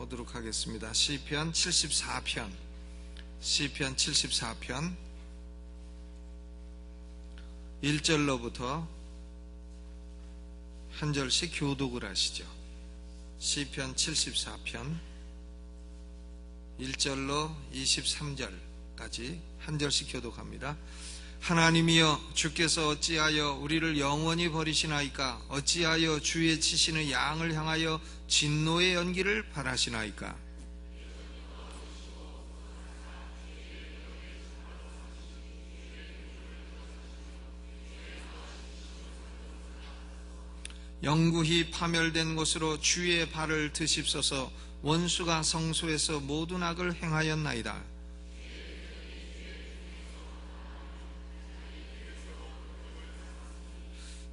보도록 하겠습니다. 시편 74편 1절로부터 한 절씩 교독을 하시죠. 시편 74편 1절로 23절까지 한 절씩 교독합니다. 하나님이여, 주께서 어찌하여 우리를 영원히 버리시나이까? 어찌하여 주의 치시는 양을 향하여 진노의 연기를 바라시나이까? 영구히 파멸된 곳으로 주의 발을 드십소서. 원수가 성소에서 모든 악을 행하였나이다.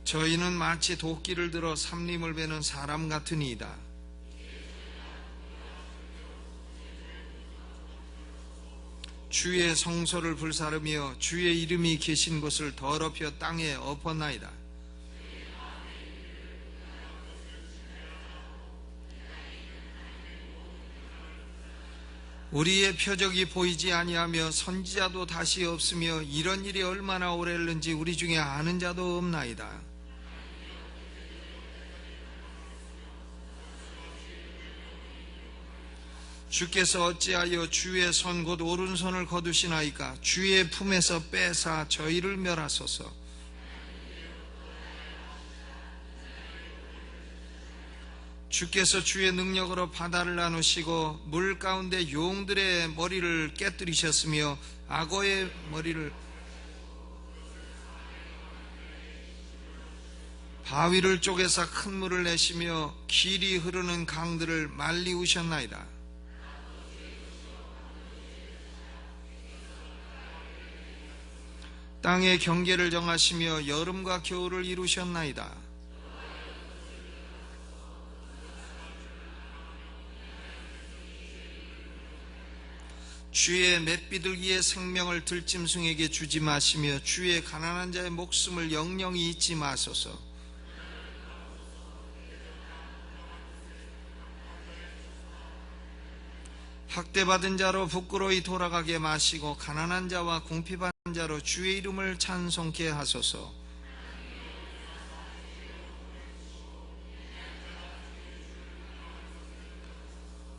저희는 마치 도끼를 들어 삼림을 베는 사람 같으니이다. 주의 성소를 불사르며 주의 이름이 계신 곳을 더럽혀 땅에 엎었나이다. 우리의 표적이 보이지 아니하며 선지자도 다시 없으며 이런 일이 얼마나 오래일는지 우리 중에 아는 자도 없나이다. 주께서 어찌하여 주의 손 곧 오른손을 거두시나이까? 주의 품에서 빼사 저희를 멸하소서. 주께서 주의 능력으로 바다를 나누시고 물 가운데 용들의 머리를 깨뜨리셨으며 악어의 머리를 바위를 쪼개서 큰 물을 내시며 길이 흐르는 강들을 말리우셨나이다. 땅의 경계를 정하시며 여름과 겨울을 이루셨나이다. 주의 맷비둘기의 생명을 들짐승에게 주지 마시며 주의 가난한 자의 목숨을 영영히 잊지 마소서. 학대받은 자로 부끄러이 돌아가게 마시고 가난한 자와 궁핍한 자로 주의 이름을 찬송케 하소서.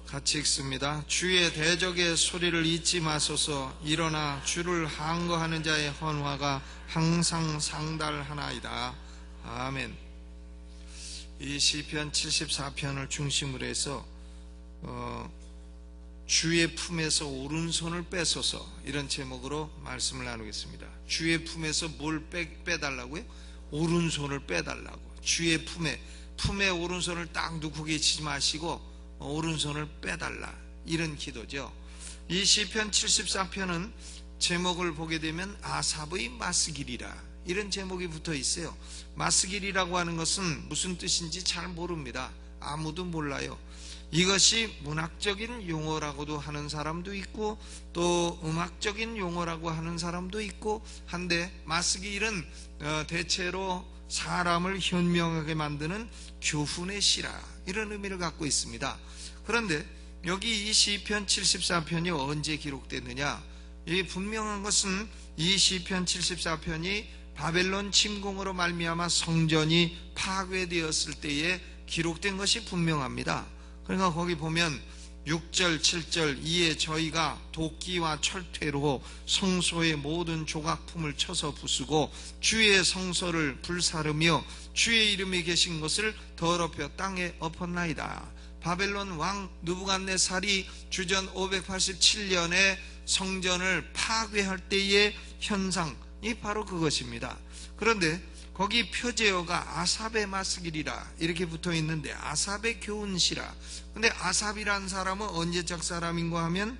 같이 읽습니다. 주의 대적의 소리를 잊지 마소서. 일어나 주를 항거하는 자의 헌화가 항상 상달하나이다. 아멘. 이 시편 74편을 중심으로 해서 주의 품에서 오른손을 빼소서, 이런 제목으로 말씀을 나누겠습니다. 주의 품에서 뭘 빼달라고요? 오른손을 빼달라고. 주의 품에 오른손을 딱 놓고 계시지 마시고 오른손을 빼달라, 이런 기도죠. 이 시편 74편은 제목을 보게 되면 아삽의 마스길이라, 이런 제목이 붙어 있어요. 마스길이라고 하는 것은 무슨 뜻인지 잘 모릅니다. 아무도 몰라요. 이것이 문학적인 용어라고도 하는 사람도 있고 또 음악적인 용어라고 하는 사람도 있고 한데, 마스길은 대체로 사람을 현명하게 만드는 교훈의 시라, 이런 의미를 갖고 있습니다. 그런데 여기 이 시편 74편이 언제 기록됐느냐? 이 분명한 것은 이 시편 74편이 바벨론 침공으로 말미암아 성전이 파괴되었을 때에 기록된 것이 분명합니다. 그러니까 거기 보면 6절, 7절, 이에 저희가 도끼와 철퇴로 성소의 모든 조각품을 쳐서 부수고 주의 성소를 불사르며 주의 이름이 계신 것을 더럽혀 땅에 엎었나이다. 바벨론 왕 느부갓네살이 주전 587년에 성전을 파괴할 때의 현상이 바로 그것입니다. 그런데 거기 표제어가 아삽의 마스길이라 이렇게 붙어 있는데, 아삽의 교훈시라. 근데 아삽이라는 사람은 언제적 사람인가 하면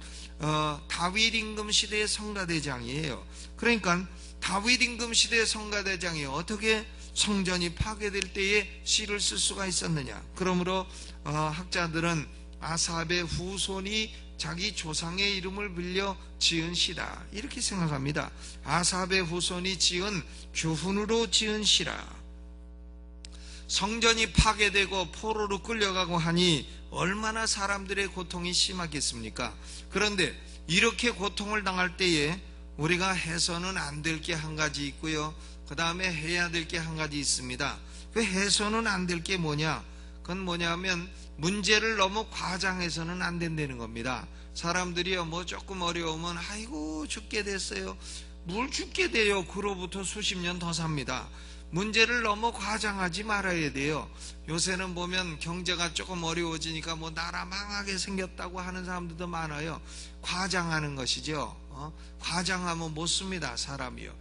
다윗 임금 시대의 성가대장이에요. 그러니까 다윗 임금 시대의 성가대장이 어떻게 성전이 파괴될 때에 시를 쓸 수가 있었느냐? 그러므로 학자들은 아삽의 후손이 자기 조상의 이름을 빌려 지은 시다, 이렇게 생각합니다. 아삽의 후손이 지은 교훈으로 지은 시라. 성전이 파괴되고 포로로 끌려가고 하니 얼마나 사람들의 고통이 심하겠습니까? 그런데 이렇게 고통을 당할 때에 우리가 해서는 안 될 게 한 가지 있고요, 그 다음에 해야 될 게 한 가지 있습니다. 그 해서는 안 될 게 뭐냐? 그건 뭐냐면 문제를 너무 과장해서는 안 된다는 겁니다. 사람들이요, 뭐 조금 어려우면 아이고 죽게 됐어요. 뭘 죽게 돼요? 그로부터 수십 년 더 삽니다. 문제를 너무 과장하지 말아야 돼요. 요새는 보면 경제가 조금 어려워지니까 뭐 나라 망하게 생겼다고 하는 사람들도 많아요. 과장하는 것이죠. 과장하면 못 씁니다, 사람이요.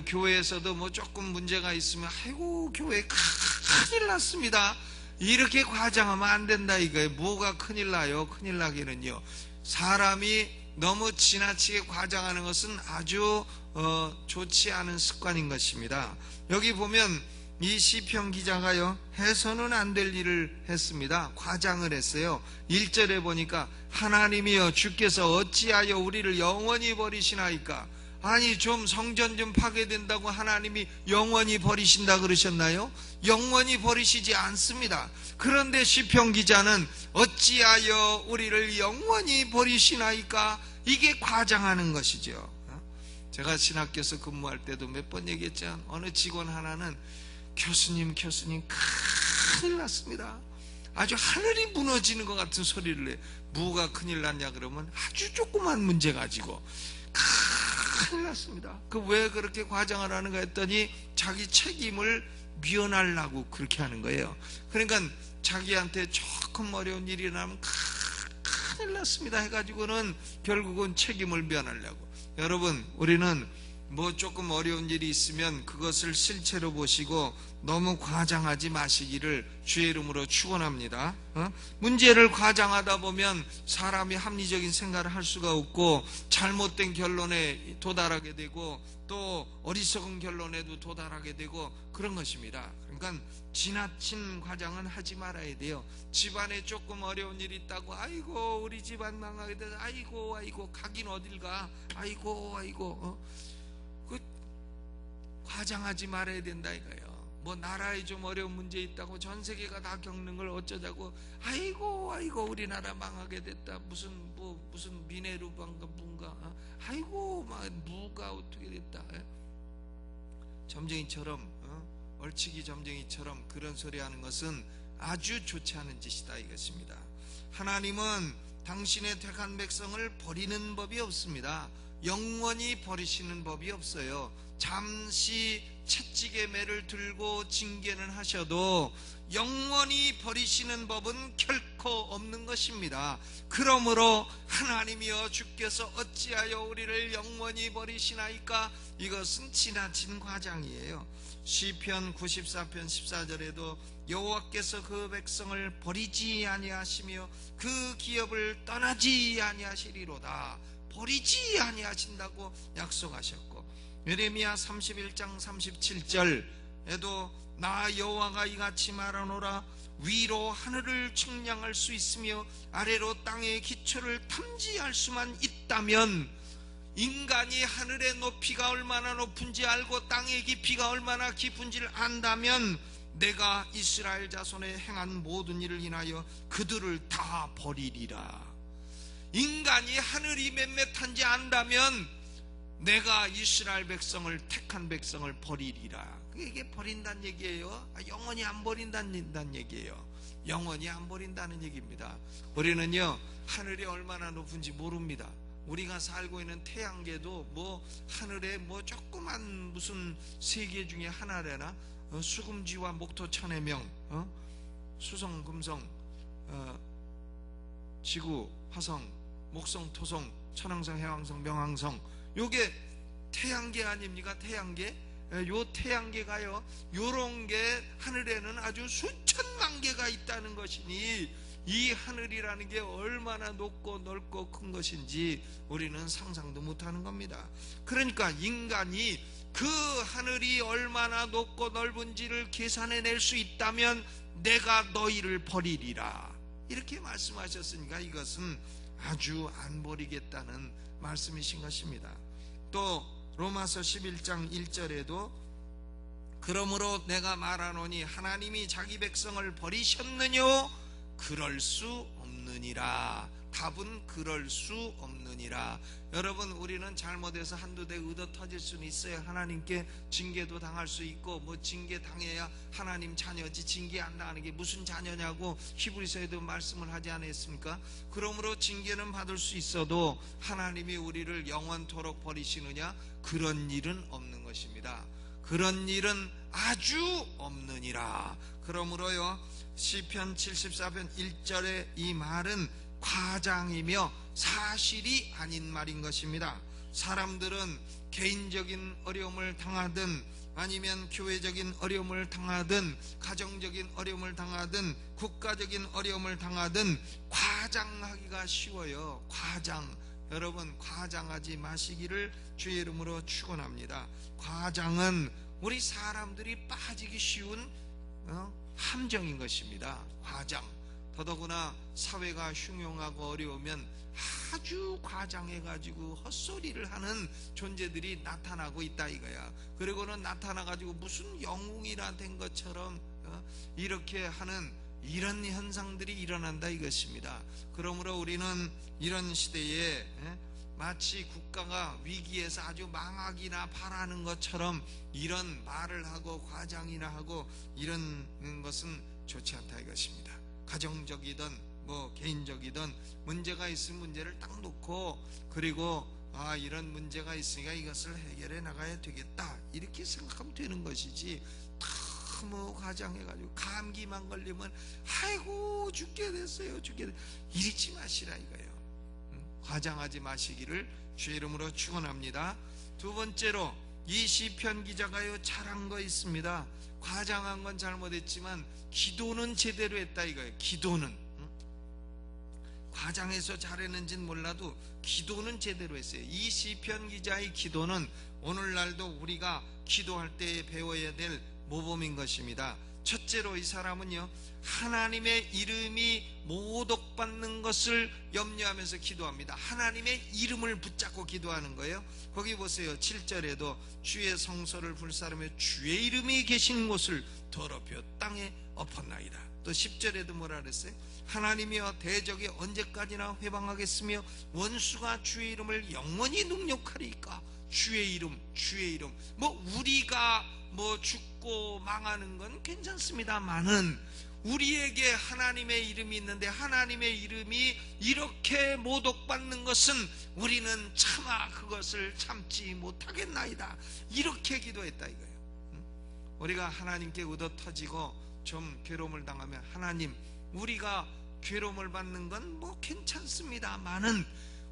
교회에서도 뭐 조금 문제가 있으면 아이고 교회 큰일 났습니다, 이렇게 과장하면 안 된다 이거예요. 뭐가 큰일 나요? 큰일 나기는요, 사람이 너무 지나치게 과장하는 것은 아주 좋지 않은 습관인 것입니다. 여기 보면 이 시편 기자가요, 해서는 안 될 일을 했습니다. 과장을 했어요. 1절에 보니까 하나님이여 주께서 어찌하여 우리를 영원히 버리시나이까. 아니, 좀 성전 좀 파괴된다고 하나님이 영원히 버리신다 그러셨나요? 영원히 버리시지 않습니다. 그런데 시편 기자는 어찌하여 우리를 영원히 버리시나이까, 이게 과장하는 것이죠. 제가 신학교에서 근무할 때도 몇 번 얘기했죠. 어느 직원 하나는 교수님 큰일 났습니다. 아주 하늘이 무너지는 것 같은 소리를 해. 뭐가 큰일 났냐 그러면 아주 조그만 문제 가지고 큰일 났습니다. 그 왜 그렇게 과장을 하는가 했더니 자기 책임을 미연하려고 그렇게 하는 거예요. 그러니까 자기한테 조금 어려운 일이 나면 큰일 났습니다 해가지고는 결국은 책임을 면하려고. 여러분, 우리는 뭐 조금 어려운 일이 있으면 그것을 실체로 보시고 너무 과장하지 마시기를 주의 이름으로 축원합니다. 문제를 과장하다 보면 사람이 합리적인 생각을 할 수가 없고 잘못된 결론에 도달하게 되고 또 어리석은 결론에도 도달하게 되고 그런 것입니다. 그러니까 지나친 과장은 하지 말아야 돼요. 집안에 조금 어려운 일이 있다고 아이고 우리 집안 망하게 돼서 아이고 가긴 어딜 가, 아이고 그 과장하지 말아야 된다 이거예요. 뭐 나라에 좀 어려운 문제 있다고 전 세계가 다 겪는 걸 어쩌자고 아이고 우리나라 망하게 됐다, 무슨 미네르반가 뭔가 아이고 막 무가 어떻게 됐다, 점쟁이처럼 얼치기 점쟁이처럼 그런 소리 하는 것은 아주 좋지 않은 짓이다 이것입니다. 하나님은 당신의 택한 백성을 버리는 법이 없습니다. 영원히 버리시는 법이 없어요. 잠시 채찍의 매를 들고 징계는 하셔도 영원히 버리시는 법은 결코 없는 것입니다. 그러므로 하나님이여 주께서 어찌하여 우리를 영원히 버리시나이까, 이것은 지나친 과장이에요. 시편 94편 14절에도 여호와께서 그 백성을 버리지 아니하시며 그 기업을 떠나지 아니하시리로다. 버리지 아니하신다고 약속하셨고, 예레미야 31장 37절에도 나 여호와가 이같이 말하노라. 위로 하늘을 측량할 수 있으며 아래로 땅의 기초를 탐지할 수만 있다면, 인간이 하늘의 높이가 얼마나 높은지 알고 땅의 깊이가 얼마나 깊은지를 안다면 내가 이스라엘 자손에 행한 모든 일을 인하여 그들을 다 버리리라. 인간이 하늘이 몇몇한지 안다면 내가 이스라엘 백성을, 택한 백성을 버리리라. 이게 버린다는 얘기예요. 영원히 안 버린다는 얘기예요. 영원히 안 버린다는 얘기입니다. 우리는요, 하늘이 얼마나 높은지 모릅니다. 우리가 살고 있는 태양계도 뭐 하늘에 뭐 조그만 무슨 세계 중에 하나래나 수금지와 목토 천의 명, 수성 금성, 지구 화성 목성 토성 천왕성 해왕성 명왕성, 요게 태양계 아닙니까? 태양계. 요 태양계가요, 요런 게 하늘에는 아주 수천만 개가 있다는 것이니 이 하늘이라는 게 얼마나 높고 넓고 큰 것인지 우리는 상상도 못하는 겁니다. 그러니까 인간이 그 하늘이 얼마나 높고 넓은지를 계산해낼 수 있다면 내가 너희를 버리리라, 이렇게 말씀하셨으니까 이것은 아주 안 버리겠다는 말씀이신 것입니다. 또 로마서 11장 1절에도 그러므로 내가 말하노니 하나님이 자기 백성을 버리셨느뇨? 그럴 수 없느니라. 답은 그럴 수 없느니라. 여러분, 우리는 잘못해서 한두 대 의도 터질 수는 있어요. 하나님께 징계도 당할 수 있고, 뭐 징계 당해야 하나님 자녀지, 징계 안 당하는 게 무슨 자녀냐고 히브리서에도 말씀을 하지 않았습니까? 그러므로 징계는 받을 수 있어도 하나님이 우리를 영원토록 버리시느냐? 그런 일은 없는 것입니다. 그런 일은 아주 없느니라. 그러므로요, 시편 74편 1절의 이 말은 과장이며 사실이 아닌 말인 것입니다. 사람들은 개인적인 어려움을 당하든 아니면 교회적인 어려움을 당하든 가정적인 어려움을 당하든 국가적인 어려움을 당하든 과장하기가 쉬워요. 과장. 여러분, 과장하지 마시기를 주의 이름으로 축원합니다. 과장은 우리 사람들이 빠지기 쉬운 함정인 것입니다. 과장. 더더구나 사회가 흉흉하고 어려우면 아주 과장해가지고 헛소리를 하는 존재들이 나타나고 있다 이거야. 그리고는 나타나가지고 무슨 영웅이라 된 것처럼 이렇게 하는 이런 현상들이 일어난다 이것입니다. 그러므로 우리는 이런 시대에 마치 국가가 위기에서 아주 망하기나 바라는 것처럼 이런 말을 하고 과장이나 하고 이런 것은 좋지 않다 이것입니다. 가정적이든 뭐 개인적이든 문제가 있으면 문제를 딱 놓고, 그리고 이런 문제가 있으니까 이것을 해결해 나가야 되겠다 이렇게 생각하면 되는 것이지, 너무 과장해가지고 감기만 걸리면 아이고 죽게 됐어요 이러지 마시라 이거예요. 과장하지 마시기를 주의 이름으로 축원합니다. 두 번째로 이 시편 기자가요 잘한 거 있습니다. 과장한 건 잘못했지만 기도는 제대로 했다 이거예요. 기도는 과장해서 잘했는지는 몰라도 기도는 제대로 했어요. 이 시편 기자의 기도는 오늘날도 우리가 기도할 때 배워야 될 모범인 것입니다. 첫째로 이 사람은요, 하나님의 이름이 모독받는 것을 염려하면서 기도합니다. 하나님의 이름을 붙잡고 기도하는 거예요. 거기 보세요. 7절에도 주의 성소를 불사르며 주의 이름이 계신 곳을 더럽혀 땅에 엎었나이다. 또 10절에도 뭐라 그랬어요? 하나님이여 대적이 언제까지나 회방하겠으며 원수가 주의 이름을 영원히 능욕하리까. 주의 이름, 주의 이름. 우리가 죽고 망하는 건 괜찮습니다만은 우리에게 하나님의 이름이 있는데 하나님의 이름이 이렇게 모독받는 것은 우리는 차마 그것을 참지 못하겠나이다. 이렇게 기도했다 이거예요. 우리가 하나님께 얻어 터지고 좀 괴로움을 당하면 하나님, 우리가 괴로움을 받는 건 괜찮습니다만은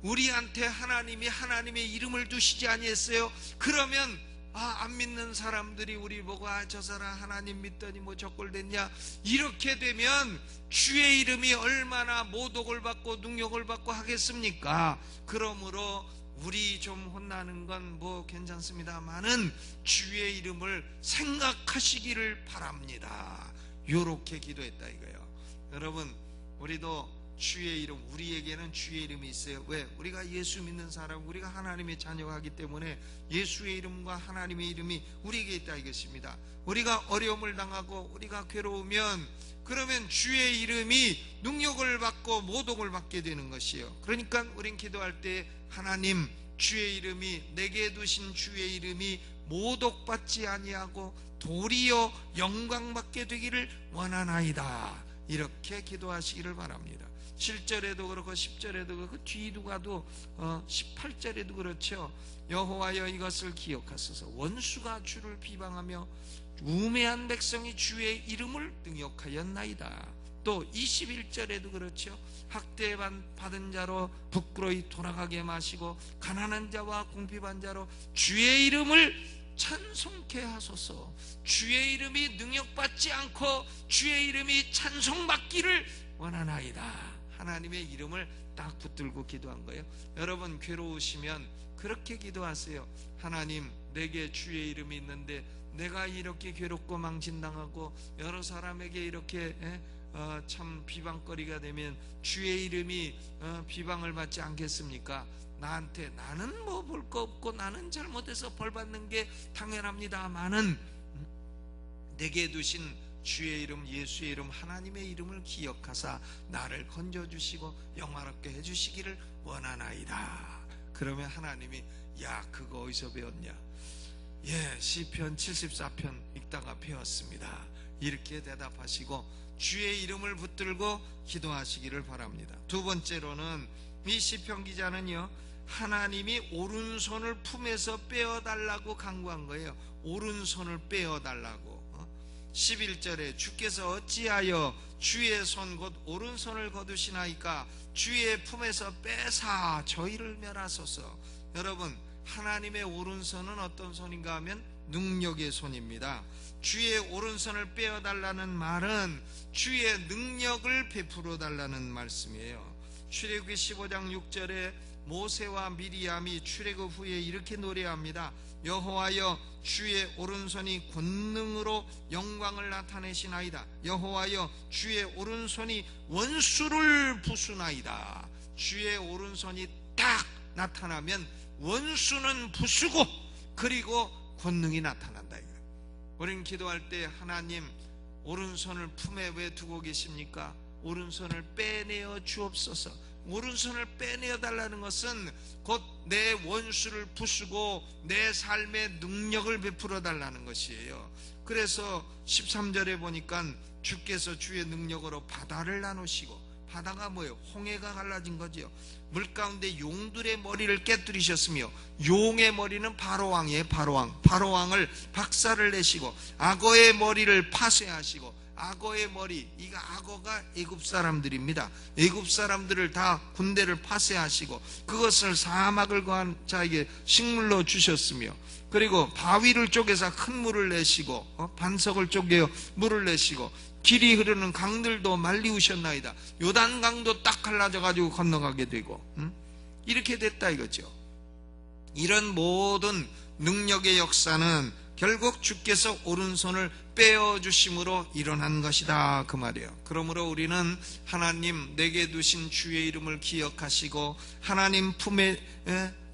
우리한테 하나님이 하나님의 이름을 두시지 아니했어요? 그러면 안 믿는 사람들이 우리 보고 저 사람 하나님 믿더니 적골됐냐 이렇게 되면 주의 이름이 얼마나 모독을 받고 능욕을 받고 하겠습니까? 그러므로 우리 좀 혼나는 건 괜찮습니다만은 주의 이름을 생각하시기를 바랍니다. 요렇게 기도했다 이거예요. 여러분, 우리도 주의 이름, 우리에게는 주의 이름이 있어요. 왜? 우리가 예수 믿는 사람, 우리가 하나님의 자녀가 하기 때문에 예수의 이름과 하나님의 이름이 우리에게 있다 이것입니다. 우리가 어려움을 당하고 우리가 괴로우면 그러면 주의 이름이 능욕을 받고 모독을 받게 되는 것이에요. 그러니까 우린 기도할 때 하나님, 주의 이름이, 내게 두신 주의 이름이 모독받지 아니하고 도리어 영광받게 되기를 원하나이다. 이렇게 기도하시기를 바랍니다. 7절에도 그렇고 10절에도 그렇고 뒤도 가도 18절에도 그렇죠. 여호와여 이것을 기억하소서. 원수가 주를 비방하며 우매한 백성이 주의 이름을 능욕하였나이다. 또 21절에도 그렇죠. 학대받은 자로 부끄러이 돌아가게 마시고 가난한 자와 궁핍한 자로 주의 이름을 찬송케 하소서. 주의 이름이 능욕받지 않고 주의 이름이 찬송받기를 원하나이다. 하나님의 이름을 딱 붙들고 기도한 거예요. 여러분, 괴로우시면 그렇게 기도하세요. 하나님, 내게 주의 이름이 있는데 내가 이렇게 괴롭고 망신당하고 여러 사람에게 이렇게 참 비방거리가 되면 주의 이름이 비방을 받지 않겠습니까? 나한테, 나는 볼 거 없고 나는 잘못해서 벌 받는 게 당연합니다만은 내게 두신 주의 이름 예수의 이름 하나님의 이름을 기억하사 나를 건져주시고 영화롭게 해주시기를 원하나이다. 그러면 하나님이 야 그거 어디서 배웠냐? 예, 시편 74편 읽다가 배웠습니다. 이렇게 대답하시고 주의 이름을 붙들고 기도하시기를 바랍니다. 두 번째로는 이 시편 기자는요, 하나님이 오른손을 품에서 빼어달라고 간구한 거예요. 오른손을 빼어달라고. 11절에 주께서 어찌하여 주의 손 곧 오른손을 거두시나이까 주의 품에서 빼사 저희를 멸하소서. 여러분, 하나님의 오른손은 어떤 손인가 하면 능력의 손입니다. 주의 오른손을 빼어달라는 말은 주의 능력을 베풀어 달라는 말씀이에요. 출애굽기 15장 6절에 모세와 미리암이 출애굽 후에 이렇게 노래합니다. 여호와여 주의 오른손이 권능으로 영광을 나타내시나이다. 여호와여 주의 오른손이 원수를 부수나이다. 주의 오른손이 딱 나타나면 원수는 부수고 그리고 권능이 나타난다. 우리는 기도할 때 하나님 오른손을 품에 왜 두고 계십니까? 오른손을 빼내어 주옵소서. 오른손을 빼내어 달라는 것은 곧 내 원수를 부수고 내 삶의 능력을 베풀어 달라는 것이에요. 그래서 13절에 보니까 주께서 주의 능력으로 바다를 나누시고, 바다가 뭐예요? 홍해가 갈라진 거지요. 물 가운데 용들의 머리를 깨뜨리셨으며 용의 머리는 바로왕이에요. 바로왕을 박살을 내시고 악어의 머리를 파쇄하시고, 악어의 머리, 이거 악어가 애굽 사람들입니다. 애굽 사람들을 다 군대를 파쇄하시고 그것을 사막을 거한 자에게 식물로 주셨으며, 그리고 바위를 쪼개서 큰 물을 내시고 반석을 쪼개어 물을 내시고 길이 흐르는 강들도 말리우셨나이다. 요단강도 딱 갈라져 가지고 건너가게 되고 이렇게 됐다 이거죠. 이런 모든 능력의 역사는 결국 주께서 오른손을 빼어주심으로 일어난 것이다 그 말이에요. 그러므로 우리는 하나님 내게 두신 주의 이름을 기억하시고 하나님 품에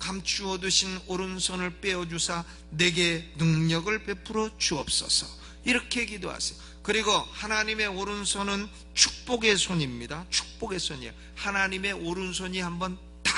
감추어 두신 오른손을 빼어주사 내게 능력을 베풀어 주옵소서, 이렇게 기도하세요. 그리고 하나님의 오른손은 축복의 손입니다. 축복의 손이에요. 하나님의 오른손이 한번 딱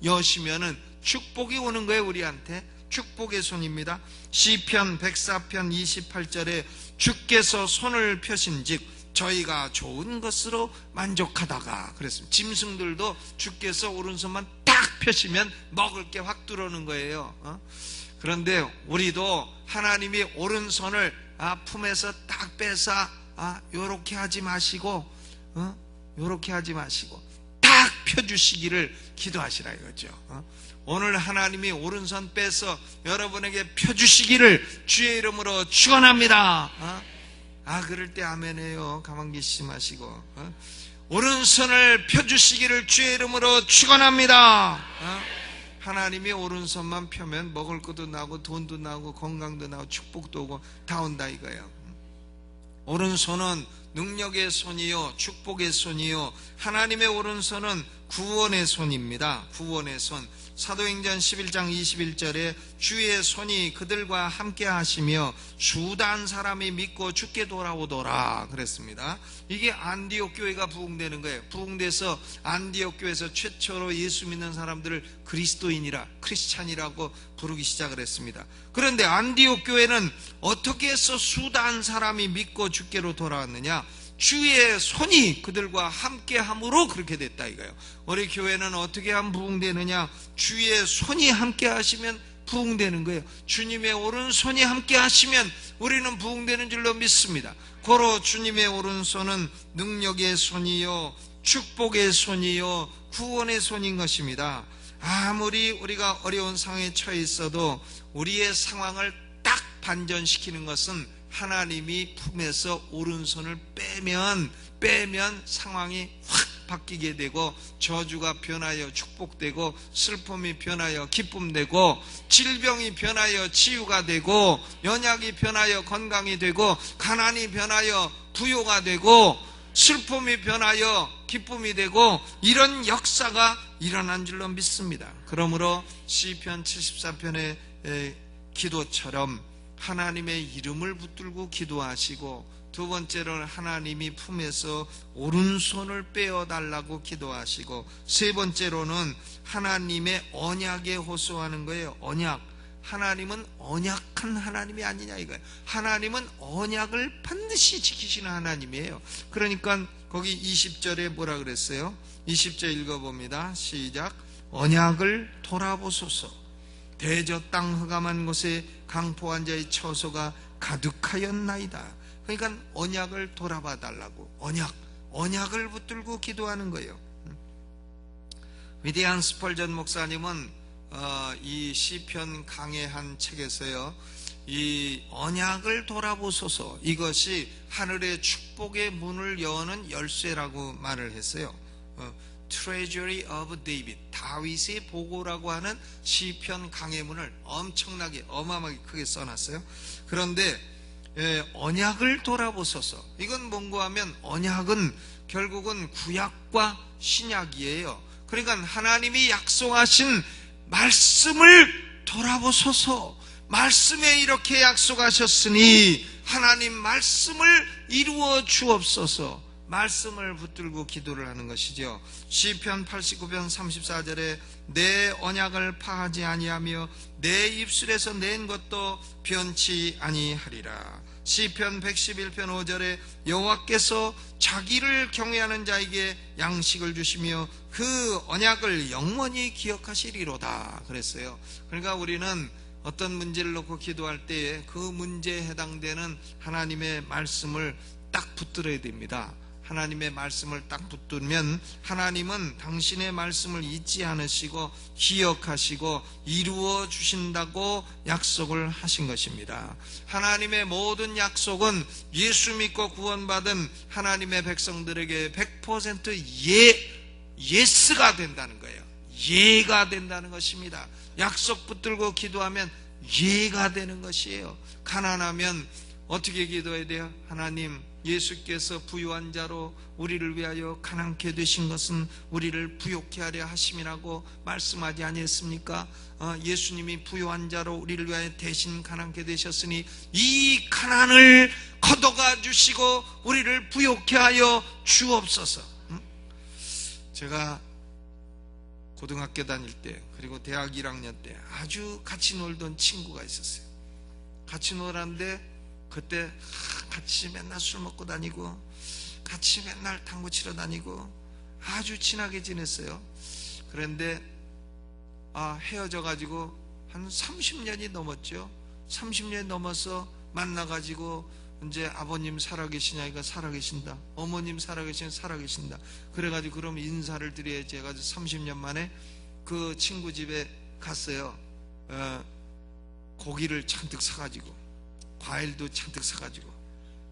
여시면은 축복이 오는 거예요. 우리한테 축복의 손입니다. 시편 104편 28절에 주께서 손을 펴신즉 저희가 좋은 것으로 만족하다가 그랬습니다. 짐승들도 주께서 오른손만 딱 펴시면 먹을 게 확 들어오는 거예요. 그런데 우리도 하나님이 오른손을 품에서 딱 빼서 요렇게 하지 마시고 요렇게 하지 마시고 딱 펴주시기를 기도하시라 이거죠. 오늘 하나님이 오른손 빼서 여러분에게 펴주시기를 주의 이름으로 축원합니다. 그럴 때 아멘해요. 가만 계시지 마시고 오른손을 펴주시기를 주의 이름으로 축원합니다. 하나님이 오른손만 펴면 먹을 것도 나오고 돈도 나오고 건강도 나오고 축복도 오고 다 온다 이거예요. 오른손은 능력의 손이요 축복의 손이요, 하나님의 오른손은 구원의 손입니다. 구원의 손. 사도행전 11장 21절에 주의 손이 그들과 함께 하시며 수단 사람이 믿고 주께 돌아오더라 그랬습니다. 이게 안디옥 교회가 부흥되는 거예요. 부흥돼서 안디옥 교회에서 최초로 예수 믿는 사람들을 그리스도인이라 크리스찬이라고 부르기 시작을 했습니다. 그런데 안디옥 교회는 어떻게 해서 수단 사람이 믿고 주께로 돌아왔느냐? 주의 손이 그들과 함께 함으로 그렇게 됐다 이거예요. 우리 교회는 어떻게 하면 부흥되느냐? 주의 손이 함께 하시면 부흥되는 거예요. 주님의 오른손이 함께 하시면 우리는 부흥되는 줄로 믿습니다. 고로 주님의 오른손은 능력의 손이요 축복의 손이요 구원의 손인 것입니다. 아무리 우리가 어려운 상황에 처해 있어도 우리의 상황을 딱 반전시키는 것은 하나님이 품에서 오른손을 빼면 상황이 확 바뀌게 되고 저주가 변하여 축복되고 슬픔이 변하여 기쁨되고 질병이 변하여 치유가 되고 연약이 변하여 건강이 되고 가난이 변하여 부요가 되고 슬픔이 변하여 기쁨이 되고 이런 역사가 일어난 줄로 믿습니다. 그러므로 시편 74편의 기도처럼 하나님의 이름을 붙들고 기도하시고, 두 번째로는 하나님이 품에서 오른손을 빼어달라고 기도하시고, 세 번째로는 하나님의 언약에 호소하는 거예요. 언약. 하나님은 언약한 하나님이 아니냐 이거예요. 하나님은 언약을 반드시 지키시는 하나님이에요. 그러니까 거기 20절에 뭐라 그랬어요? 20절 읽어봅니다. 시작. 언약을 돌아보소서. 대저 땅 흑암한 곳에 강포한 자의 처소가 가득하였나이다. 그러니까 언약을 돌아봐 달라고. 언약을 붙들고 기도하는 거예요. 위대한 스펄전 목사님은 이 시편 강해한 책에서요, 이 언약을 돌아보소서, 이것이 하늘의 축복의 문을 여는 열쇠라고 말을 했어요. Treasury of David, 다윗의 보고라고 하는 시편 강해문을 엄청나게 어마어마하게 크게 써놨어요. 그런데 언약을 돌아보소서, 이건 뭔가 하면 언약은 결국은 구약과 신약이에요. 그러니까 하나님이 약속하신 말씀을 돌아보소서. 말씀에 이렇게 약속하셨으니 하나님 말씀을 이루어 주옵소서. 말씀을 붙들고 기도를 하는 것이죠. 시편 89편 34절에 내 언약을 파하지 아니하며 내 입술에서 낸 것도 변치 아니하리라. 시편 111편 5절에 여호와께서 자기를 경외하는 자에게 양식을 주시며 그 언약을 영원히 기억하시리로다 그랬어요. 그러니까 우리는 어떤 문제를 놓고 기도할 때에 그 문제에 해당되는 하나님의 말씀을 딱 붙들어야 됩니다. 하나님의 말씀을 딱 붙들면 하나님은 당신의 말씀을 잊지 않으시고 기억하시고 이루어 주신다고 약속을 하신 것입니다. 하나님의 모든 약속은 예수 믿고 구원받은 하나님의 백성들에게 100% 예스가 된다는 거예요. 예가 된다는 것입니다. 약속 붙들고 기도하면 예가 되는 것이에요. 가난하면 어떻게 기도해야 돼요? 하나님, 예수께서 부유한 자로 우리를 위하여 가난케 되신 것은 우리를 부욕케 하려 하심이라고 말씀하지 아니했습니까? 예수님이 부유한 자로 우리를 위하여 대신 가난케 되셨으니 이 가난을 걷어가 주시고 우리를 부욕케 하여 주옵소서. 제가 고등학교 다닐 때 그리고 대학 1학년 때 아주 같이 놀던 친구가 있었어요. 같이 놀았는데 그때 같이 맨날 술 먹고 다니고 같이 맨날 당구 치러 다니고 아주 친하게 지냈어요. 그런데 헤어져 가지고 한 30년이 넘었죠. 30년이 넘어서 만나가지고 이제 아버님 살아계시냐니까 살아계신다, 어머님 살아계시냐 살아계신다. 그래가지고 그럼 인사를 드려야지 해가지고 30년 만에 그 친구 집에 갔어요. 고기를 잔뜩 사가지고 과일도 잔뜩 사가지고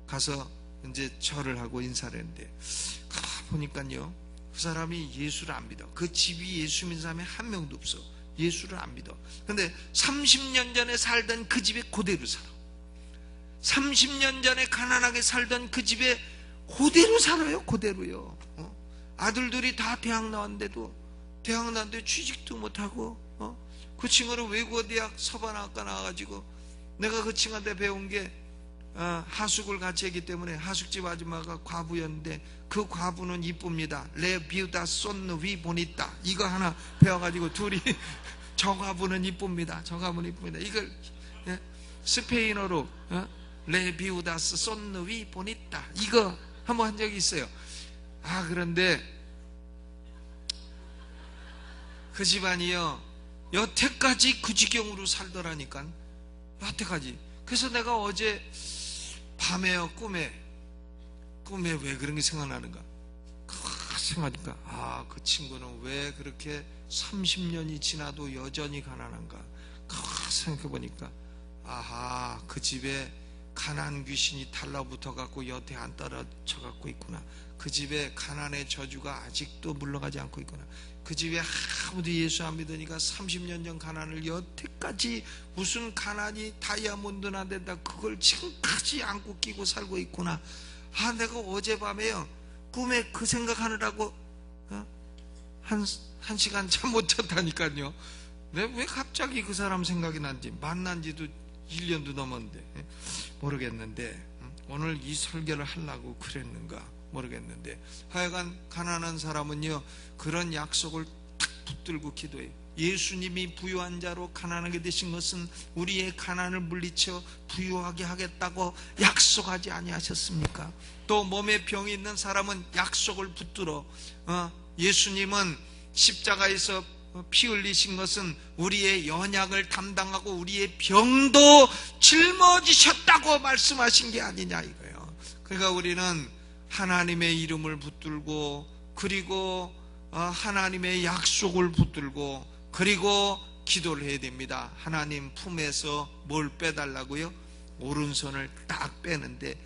가서 이제 절을 하고 인사를 했는데 가보니까요, 그 사람이 예수를 안 믿어. 그 집이 예수 믿는 사람이 한 명도 없어. 예수를 안 믿어. 근데 30년 전에 살던 그 집에 그대로 살아. 30년 전에 가난하게 살던 그 집에 그대로 살아요. 그대로요. 아들들이 다 대학 나왔는데도 취직도 못하고 그 친구는 외국어 대학 서반학과 나와가지고 내가 그 친구한테 배운 게 하숙을 같이 했기 때문에 하숙집 아줌마가 과부였는데 그 과부는 이쁩니다. 레 비우다 쏜느 위 보니따 이거 하나 배워가지고 둘이 저 과부는 이쁩니다. 저 과부는 이쁩니다. 이걸 스페인어로 레 비우다스 쏜느 위 보니따 이거 한번 한 적이 있어요. 그런데 그 집안이요 여태까지 그 지경으로 살더라니까. 여태까지. 그래서 내가 어제 밤에요 꿈에 왜 그런 게 생각나는가 생각하니까 그 친구는 왜 그렇게 30년이 지나도 여전히 가난한가 생각해보니까 그 집에 가난 귀신이 달라붙어 갖고 여태 안 떨어져 갖고 있구나. 그 집에 가난의 저주가 아직도 물러가지 않고 있구나. 그 집에 아무도 예수 안 믿으니까 30년 전 가난을 여태까지 무슨 가난이 다이아몬드나 된다 그걸 지금까지 안고 끼고 살고 있구나. 내가 어젯밤에요 꿈에 그 생각하느라고 한 시간 잠 못 잤다니까요. 왜 갑자기 그 사람 생각이 난지, 만난 지도 1년도 넘었는데 모르겠는데 오늘 이 설교를 하려고 그랬는가 모르겠는데 하여간 가난한 사람은요 그런 약속을 탁 붙들고 기도해요. 예수님이 부유한 자로 가난하게 되신 것은 우리의 가난을 물리쳐 부유하게 하겠다고 약속하지 아니하셨습니까? 또 몸에 병이 있는 사람은 약속을 붙들어 예수님은 십자가에서 피 흘리신 것은 우리의 연약을 담당하고 우리의 병도 짊어지셨다고 말씀하신 게 아니냐 이거예요. 그러니까 우리는 하나님의 이름을 붙들고 그리고 하나님의 약속을 붙들고 그리고 기도를 해야 됩니다. 하나님 품에서 뭘 빼달라고요? 오른손을 딱 빼는데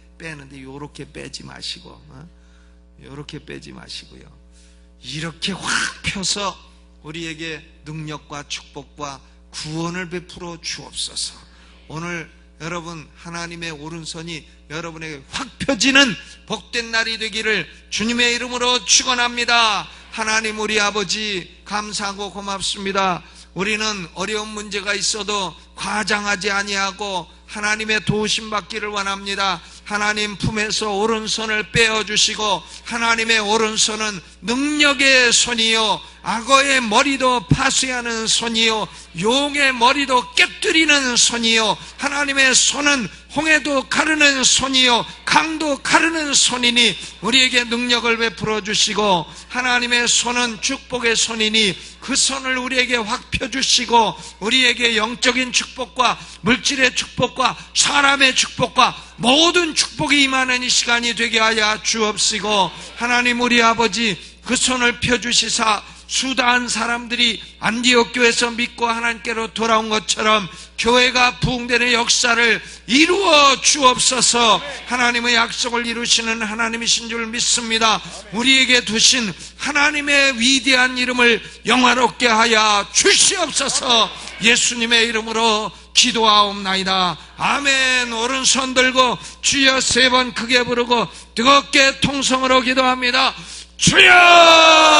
요렇게 빼지 마시고 요렇게 빼지 마시고요. 이렇게 확 펴서 우리에게 능력과 축복과 구원을 베풀어 주옵소서. 오늘 여러분 하나님의 오른손이 여러분에게 확 펴지는 복된 날이 되기를 주님의 이름으로 축원합니다. 하나님 우리 아버지 감사하고 고맙습니다. 우리는 어려운 문제가 있어도 과장하지 아니하고 하나님의 도우심 받기를 원합니다. 하나님 품에서 오른손을 빼어주시고 하나님의 오른손은 능력의 손이요 악어의 머리도 파쇄하는 손이요 용의 머리도 깨뜨리는 손이요 하나님의 손은 홍해도 가르는 손이요 강도 가르는 손이니 우리에게 능력을 베풀어 주시고 하나님의 손은 축복의 손이니 그 손을 우리에게 확 펴주시고 우리에게 영적인 축복과 물질의 축복과 사람의 축복과 모든 축복이 임하는 이 시간이 되게 하여 주옵시고 하나님 우리 아버지 그 손을 펴주시사 수다한 사람들이 안디옥 교회에서 믿고 하나님께로 돌아온 것처럼 교회가 부흥되는 역사를 이루어 주옵소서. 하나님의 약속을 이루시는 하나님이신 줄 믿습니다. 우리에게 두신 하나님의 위대한 이름을 영화롭게 하여 주시옵소서. 예수님의 이름으로 기도하옵나이다. 아멘. 오른손 들고 주여 3번 크게 부르고 뜨겁게 통성으로 기도합니다. 주여!